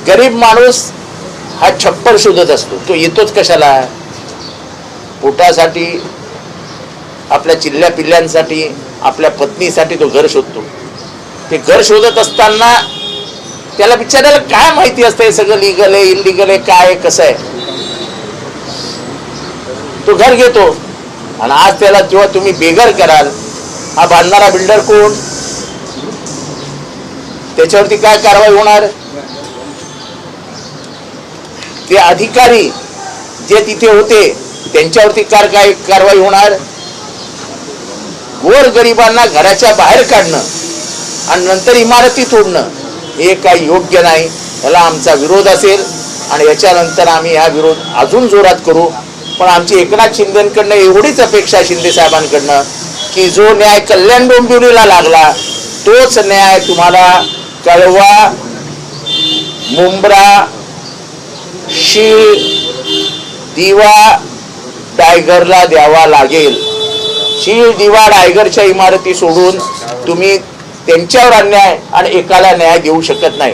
गरीब माणूस हा छप्पर शोधत असतो. तो येतोच कशाला? पोटासाठी, आपल्या चिल्ल्या पिल्ल्यांसाठी, आपल्या पत्नीसाठी तो घर शोधतो. ते घर शोधत असताना त्याला बिचारायला काय माहिती असतं सगळं लिगल आहे, इलिगल आहे, काय कसं आहे. तो घर घेतो आणि आज त्याला जेव्हा तुम्ही बेघर कराल, हा बांधणारा बिल्डर कोण? त्याच्यावरती काय कारवाई होणार? ते अधिकारी जे तिथे होते त्यांच्यावरती काय कारवाई होणार? गोर गरिबांना घराच्या बाहेर काढणं आणि नंतर इमारती तोडणं हे काही योग्य नाही. याला आमचा विरोध असेल आणि याच्यानंतर आम्ही हा विरोध अजून जोरात करू. पण आमची एकनाथ शिंदेकडनं एवढीच अपेक्षा, शिंदे साहेबांकडनं, की जो न्याय कल्याण डोंबिवलीला लागला तोच न्याय तुम्हाला कळवा, मुंब्रा, शीळ, दिवा, टायगरला द्यावा लागेल. शीळ, दिवा, टायगरच्या इमारती सोडून तुम्ही त्यांच्यावर अन्याय आणि एकाला न्याय देऊ शकत नाही.